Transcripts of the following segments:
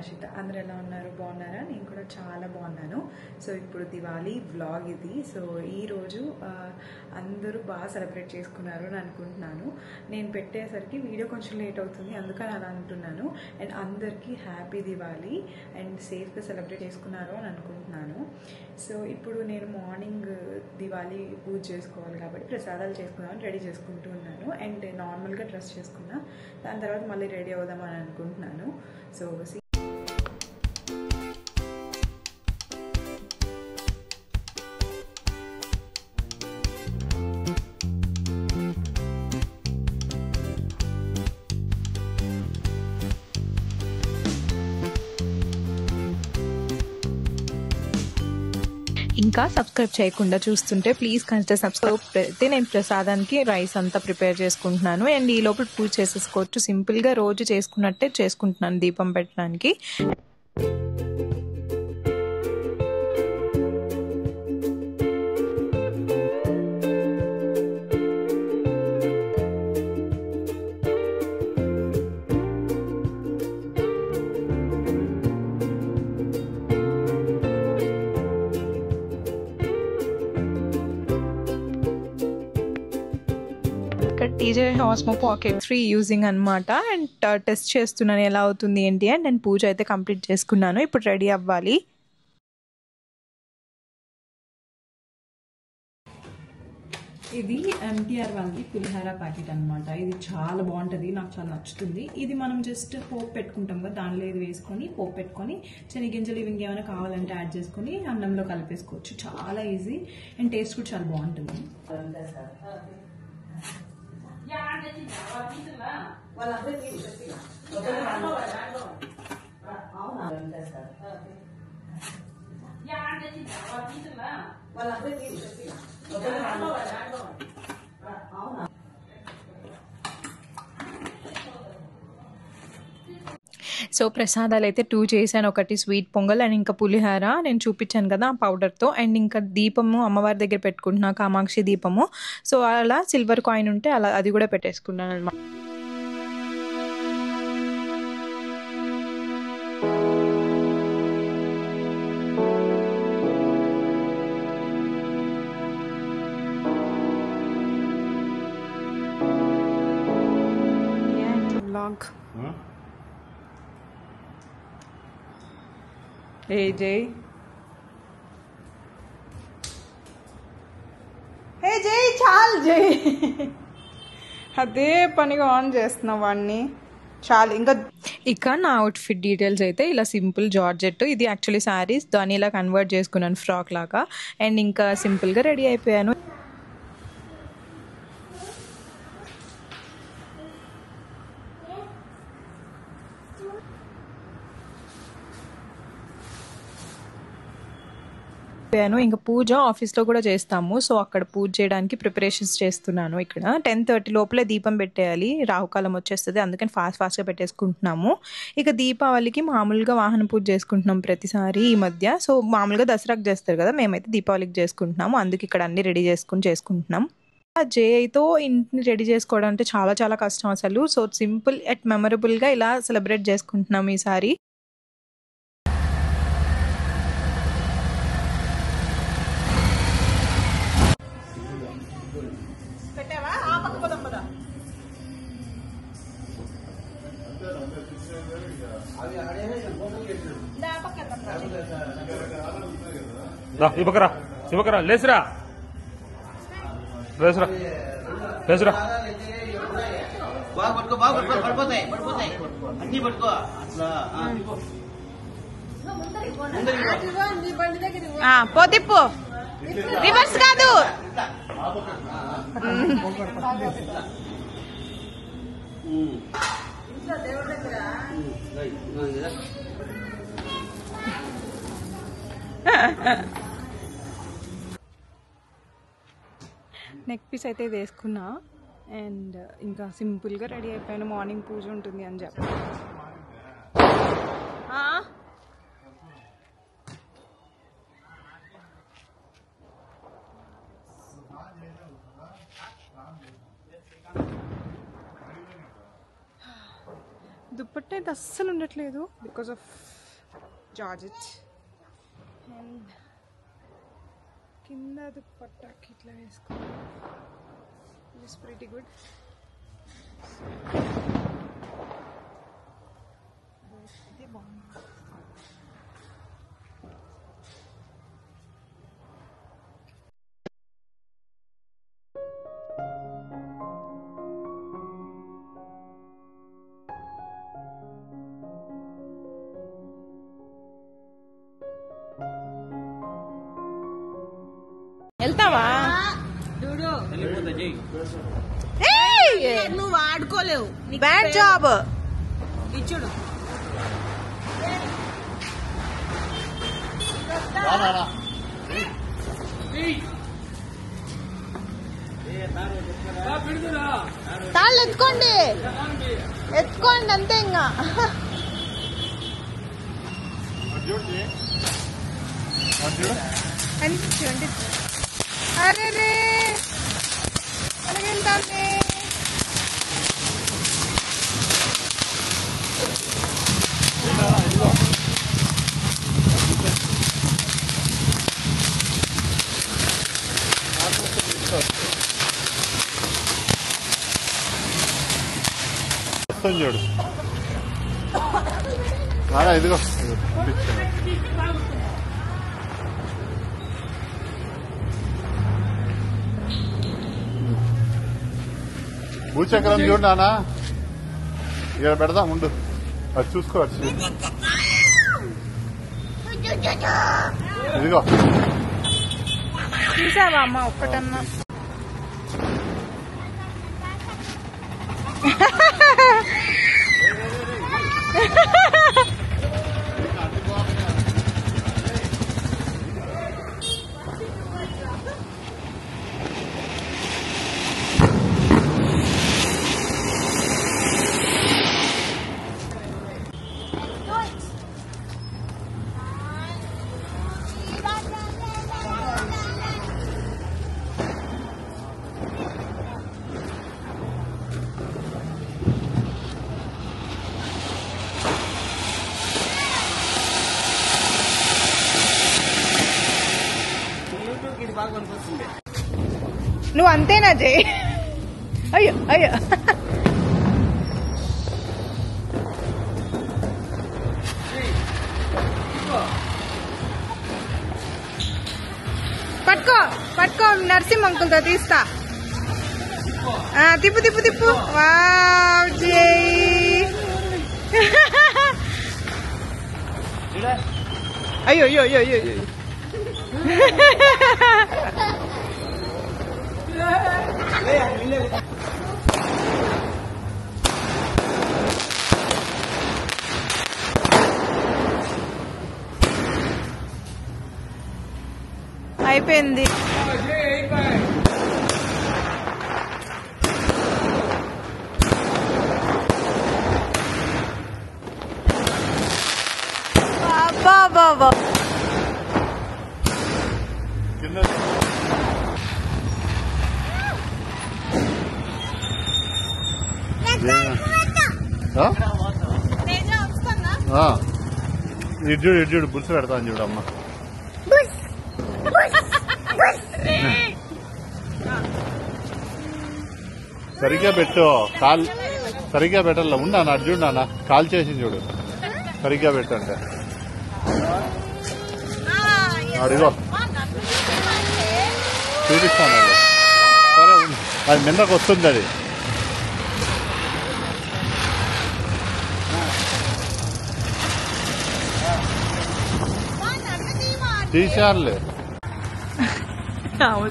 హర్షిత. అందరూ ఎలా ఉన్నారు? బాగున్నారా? నేను కూడా చాలా బాగున్నాను. సో ఇప్పుడు దివాళీ వ్లాగ్ ఇది. సో ఈరోజు అందరూ బాగా సెలబ్రేట్ చేసుకున్నారు అని అనుకుంటున్నాను. నేను పెట్టేసరికి వీడియో కొంచెం లేట్ అవుతుంది, అందుకని అలా అంటున్నాను. అండ్ అందరికీ హ్యాపీ దివాళీ అండ్ సేఫ్గా సెలబ్రేట్ చేసుకున్నారు అని అనుకుంటున్నాను. సో ఇప్పుడు నేను మార్నింగ్ దివాళీ పూజ చేసుకోవాలి కాబట్టి ప్రసాదాలు చేసుకుందామని రెడీ చేసుకుంటూ ఉన్నాను. అండ్ నార్మల్గా డ్రెస్ చేసుకున్నా, దాని తర్వాత మళ్ళీ రెడీ అవుదామని అనుకుంటున్నాను. సో ఇంకా సబ్స్క్రైబ్ చేయకుండా చూస్తుంటే ప్లీజ్ కన్సిడర్ సబ్స్క్రైబ్. అయితే నేను ప్రసాదానికి రైస్ అంతా ప్రిపేర్ చేసుకుంటున్నాను. అండ్ ఈ లోపల పూజ చేసేసుకోవచ్చు. సింపుల్గా రోజు చేసుకున్నట్టే చేసుకుంటున్నాను దీపం పెట్టడానికి. టీజే ఆస్మో పాకెట్ 3 యూజింగ్ అనమాట. అండ్ టెస్ట్ చేస్తున్నాను ఎలా అవుతుంది ఏంటి అని. నేను పూజ అయితే కంప్లీట్ చేసుకున్నాను. ఇప్పుడు రెడీ అవ్వాలి. ఇది MTR వాళ్ళది పులిహార ప్యాకెట్ అనమాట. ఇది చాలా బాగుంటుంది, నాకు చాలా నచ్చుతుంది. ఇది మనం జస్ట్ పోపు పెట్టుకుంటాం కదా, దానిలో ఇది వేసుకొని పోపు పెట్టుకొని శనగింజలు ఇవి ఇంకేమైనా కావాలంటే యాడ్ చేసుకొని అన్నంలో కలిపేసుకోవచ్చు. చాలా ఈజీ అండ్ టేస్ట్ కూడా చాలా బాగుంటుంది. సో ప్రసాదాలు అయితే 2 చేశాను. ఒకటి స్వీట్ పొంగల్ అండ్ ఇంకా పులిహార నేను చూపించాను కదా ఆ పౌడర్తో. అండ్ ఇంకా దీపము అమ్మవారి దగ్గర పెట్టుకుంటున్నా, కామాక్షి దీపము. సో అలా సిల్వర్ కాయిన్ ఉంటే అలా అది కూడా పెట్టేసుకున్నాను అనమాట. ఏ జై, ఏ జై, చాలు జై. అదే పనిగా ఆన్ చేస్తున్నావు వాడిని, చాలు. ఇంకా ఇక నా అవుట్ఫిట్ డీటెయిల్స్ అయితే ఇలా సింపుల్ జార్జెట్. ఇది యాక్చువల్లీ శారీస్, దాన్ని ఇలా కన్వర్ట్ చేసుకున్నాను ఫ్రాక్ లాగా. అండ్ ఇంకా సింపుల్గా రెడీ అయిపోయాను. ఇంకా పూజ ఆఫీస్లో కూడా చేస్తాము. సో అక్కడ పూజ చేయడానికి ప్రిపరేషన్స్ చేస్తున్నాను. ఇక్కడ 10:30 లోపలే దీపం పెట్టేయాలి, రాహుకాలం వచ్చేస్తుంది. అందుకని ఫాస్ట్గా పెట్టేసుకుంటున్నాము. ఇక దీపావళికి మామూలుగా వాహన పూజ చేసుకుంటున్నాం ప్రతిసారి ఈ మధ్య. సో మామూలుగా దసరాకు చేస్తారు కదా, మేమైతే దీపావళికి చేసుకుంటున్నాము. అందుకే ఇక్కడ అన్ని రెడీ చేసుకుంటున్నాం. జేఐతో ఇంటిని రెడీ చేసుకోవడం అంటే చాలా చాలా కష్టం అసలు. సో సింపుల్ అండ్ మెమరబుల్గా ఇలా సెలబ్రేట్ చేసుకుంటున్నాం ఈసారి. ఇవ్వకరా లేసురా లేసురా లేసురా పడిపోతాయి అన్ని పట్టుకో అట్లా పోతిప్పు రివర్స్ కాదు. నెక్ పీస్ అయితే వేసుకున్నా అండ్ ఇంకా సింపుల్గా రెడీ అయిపోయాను. మార్నింగ్ పూజ ఉంటుంది అని చెప్పి. దుప్పట్ట అయితే అస్సలు ఉండట్లేదు బికాస్ ఆఫ్ జార్జెట్ అండ్ కింద దుప్పట్టాకి ఇట్లా వేసుకోవాలి. It's pretty good. ఇది బాగుంది. వెళ్తావా? నువ్వు ఆడుకోలేవు. Bad job. ఇచ్చుడు తాళ్ళు ఎత్తుకోండి, ఎత్తుకోండి అంతే. ఇంకా అనిపించండి. అరే రే అలాగెళ్తాండి. చూడు ఇదిగో భూచక్రం చూడు నానా, ఇక్కడ పెడదాం ఉండు, అది చూసుకోవచ్చు. ఇదిగో చూసావా అమ్మ ఒక్కటన్నా? నువ్వు అంతేనా జై? అయ్యో అయ్యో పట్టుకో పట్టుకో, నరసింహ అంకుల్తో తీస్తా. తిప్పు తిప్పు తిప్పు. వావ్ జై. అయ్యో అయ్యో అయ్యో అయ్యో అయ్యో. అయిపోయింది. బాబా కింద ఇడ్జుడు ఇడ్జుడు బుల్స్ పెడతాను చూడమ్మా. సరిగ్గా పెట్టు, కాల్ సరిగ్గా పెట్టాల. ఉండా అర్జున్ నాన్న కాల్ చేసి చూడు, సరిగ్గా పెట్టు అంటే. అడిగో చూపిస్తాను. సరే అది మిందకు వస్తుంది, అది తీసారులే.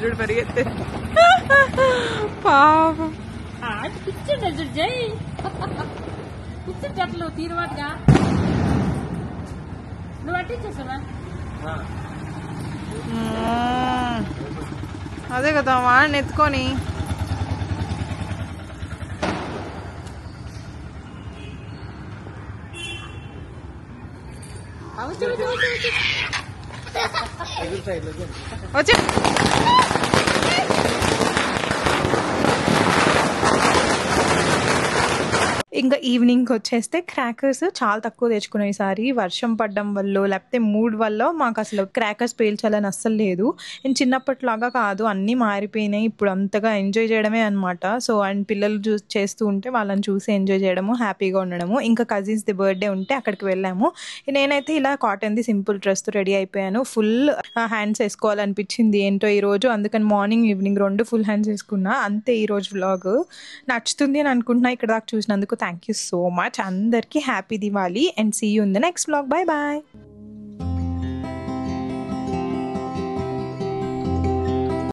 చూడు పరిగెత్తే పాపం. కూర్చుంటే జై కూర్చుంటట్లు తీరువాటుగా నువ్వు అట్టించేసావా? అదే కదా వాడిని ఎత్తుకొని. వచ్చా ఇంకా ఈవినింగ్కి వచ్చేస్తే క్రాకర్స్ చాలా తక్కువ తెచ్చుకున్నాయి ఈసారి, వర్షం పడడం వల్ల లేకపోతే మూడ్ వల్ల మాకు అసలు క్రాకర్స్ పేల్చాలని అస్సలు లేదు. నేను చిన్నప్పటిలాగా కాదు, అన్నీ మారిపోయినాయి. ఇప్పుడు అంతగా ఎంజాయ్ చేయడమే అనమాట. సో అండ్ పిల్లలు చేస్తూ ఉంటే వాళ్ళని చూసి ఎంజాయ్ చేయడము, హ్యాపీగా ఉండడము. ఇంకా కజిన్స్ది బర్త్డే ఉంటే అక్కడికి వెళ్ళాము. నేనైతే ఇలా కాటన్ది సింపుల్ డ్రెస్తో రెడీ అయిపోయాను. ఫుల్ హ్యాండ్స్ వేసుకోవాలనిపించింది ఏంటో ఈరోజు, అందుకని మార్నింగ్ ఈవినింగ్ 2 ఫుల్ హ్యాండ్స్ వేసుకున్నా. అంతే ఈరోజు వ్లాగ్. నచ్చుతుంది అని అనుకుంటున్నా. ఇక్కడ దాకా చూసినందుకు థ్యాంక్ యూ సో మచ్. అందరికీ happy Diwali and see you in the next vlog. Bye bye.